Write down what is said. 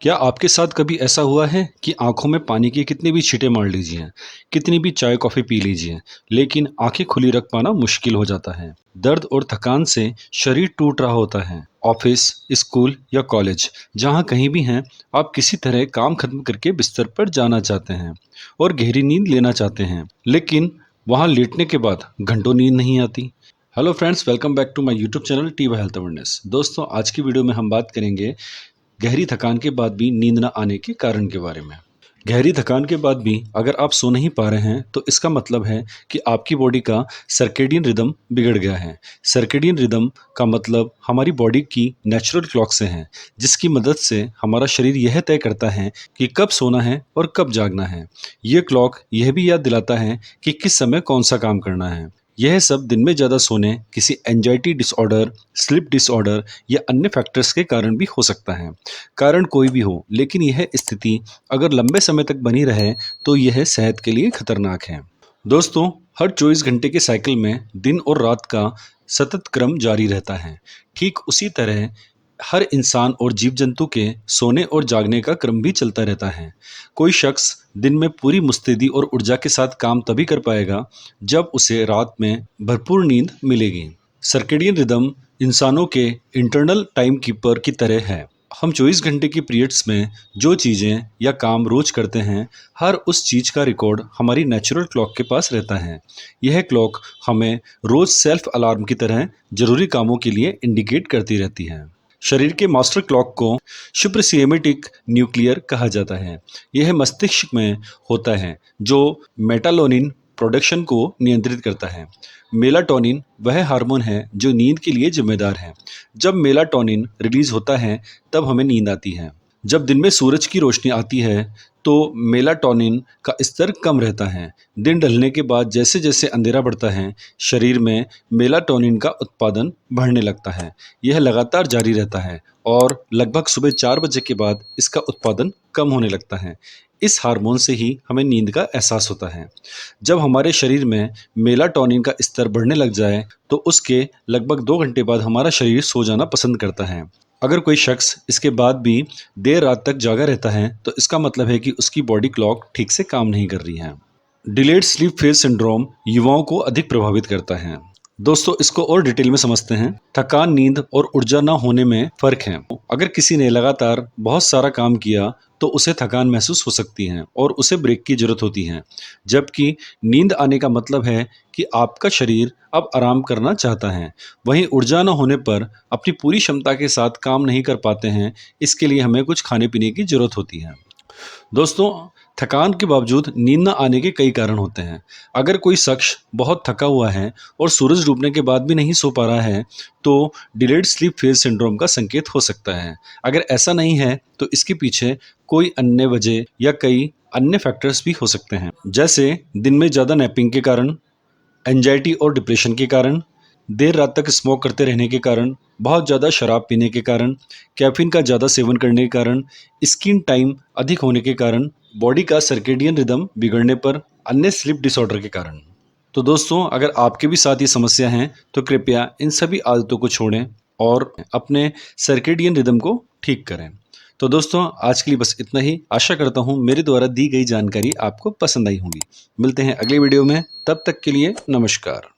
क्या आपके साथ कभी ऐसा हुआ है कि आंखों में पानी के कितने भी छींटे मार लीजिए, कितनी भी चाय कॉफ़ी पी लीजिए, लेकिन आंखें खुली रख पाना मुश्किल हो जाता है। दर्द और थकान से शरीर टूट रहा होता है। ऑफिस, स्कूल या कॉलेज, जहाँ कहीं भी हैं, आप किसी तरह काम खत्म करके बिस्तर पर जाना चाहते हैं और गहरी नींद लेना चाहते हैं, लेकिन वहाँ लेटने के बाद घंटों नींद नहीं आती। Hello friends, welcome back to my YouTube channel टीवा हेल्थ अवेयरनेस। दोस्तों, आज की वीडियो में हम बात करेंगे गहरी थकान के बाद भी नींद न आने के कारण के बारे में। गहरी थकान के बाद भी अगर आप सो नहीं पा रहे हैं तो इसका मतलब है कि आपकी बॉडी का सर्केडियन रिदम बिगड़ गया है। सर्केडियन रिदम का मतलब हमारी बॉडी की नेचुरल क्लॉक से है, जिसकी मदद से हमारा शरीर यह तय करता है कि कब सोना है और कब जागना है। ये क्लॉक यह भी याद दिलाता है कि किस समय कौन सा काम करना है। यह सब दिन में ज़्यादा सोने, किसी एंजाइटी डिसऑर्डर, स्लीप डिसऑर्डर या अन्य फैक्टर्स के कारण भी हो सकता है। कारण कोई भी हो, लेकिन यह स्थिति अगर लंबे समय तक बनी रहे तो यह सेहत के लिए खतरनाक है। दोस्तों, हर 24 घंटे के साइकिल में दिन और रात का सतत क्रम जारी रहता है। ठीक उसी तरह हर इंसान और जीव जंतु के सोने और जागने का क्रम भी चलता रहता है। कोई शख्स दिन में पूरी मुस्तैदी और ऊर्जा के साथ काम तभी कर पाएगा जब उसे रात में भरपूर नींद मिलेगी। सर्केडियन रिदम इंसानों के इंटरनल टाइम कीपर की तरह है। हम 24 घंटे की पीरियड्स में जो चीज़ें या काम रोज करते हैं, हर उस चीज़ का रिकॉर्ड हमारी नेचुरल क्लॉक के पास रहता है। यह क्लॉक हमें रोज सेल्फ अलार्म की तरह जरूरी कामों के लिए इंडिकेट करती रहती है। शरीर के मास्टर क्लॉक को सुप्रासिएमेटिक न्यूक्लियर कहा जाता है। यह मस्तिष्क में होता है जो मेटालोनिन प्रोडक्शन को नियंत्रित करता है। मेलाटोनिन वह हार्मोन है जो नींद के लिए जिम्मेदार है। जब मेलाटोनिन रिलीज होता है तब हमें नींद आती है। जब दिन में सूरज की रोशनी आती है तो मेलाटोनिन का स्तर कम रहता है। दिन ढलने के बाद जैसे जैसे अंधेरा बढ़ता है, शरीर में मेलाटोनिन का उत्पादन बढ़ने लगता है। यह लगातार जारी रहता है और लगभग सुबह 4 बजे के बाद इसका उत्पादन कम होने लगता है। इस हार्मोन से ही हमें नींद का एहसास होता है। जब हमारे शरीर में मेलाटोनिन का स्तर बढ़ने लग जाए तो उसके लगभग 2 घंटे बाद हमारा शरीर सो जाना पसंद करता है। अगर कोई शख्स इसके बाद भी देर रात तक जागा रहता है तो इसका मतलब है कि उसकी बॉडी क्लॉक ठीक से काम नहीं कर रही है। डिलेड स्लीप फेज सिंड्रोम युवाओं को अधिक प्रभावित करता है। दोस्तों, इसको और डिटेल में समझते हैं। थकान, नींद और ऊर्जा न होने में फर्क है। अगर किसी ने लगातार बहुत सारा काम किया तो उसे थकान महसूस हो सकती है और उसे ब्रेक की जरूरत होती है, जबकि नींद आने का मतलब है कि आपका शरीर अब आराम करना चाहता है। वहीं ऊर्जा न होने पर अपनी पूरी क्षमता के साथ काम नहीं कर पाते हैं। इसके लिए हमें कुछ खाने पीने की जरूरत होती है। दोस्तों, थकान के बावजूद नींद न आने के कई कारण होते हैं। अगर कोई शख्स बहुत थका हुआ है और सूरज डूबने के बाद भी नहीं सो पा रहा है तो डिलेड स्लीप फेज सिंड्रोम का संकेत हो सकता है। अगर ऐसा नहीं है तो इसके पीछे कोई अन्य वजह या कई अन्य फैक्टर्स भी हो सकते हैं, जैसे दिन में ज़्यादा नैपिंग के कारण, एंजाइटी और डिप्रेशन के कारण, देर रात तक स्मोक करते रहने के कारण, बहुत ज़्यादा शराब पीने के कारण, कैफीन का ज़्यादा सेवन करने के कारण, स्क्रीन टाइम अधिक होने के कारण, बॉडी का सर्केडियन रिदम बिगड़ने पर, अन्य स्लीप डिसऑर्डर के कारण। तो दोस्तों, अगर आपके भी साथ ये समस्या है तो कृपया इन सभी आदतों को छोड़ें और अपने सर्केडियन रिदम को ठीक करें। तो दोस्तों, आज के लिए बस इतना ही। आशा करता हूँ मेरे द्वारा दी गई जानकारी आपको पसंद आई होगी। मिलते हैं अगली वीडियो में, तब तक के लिए नमस्कार।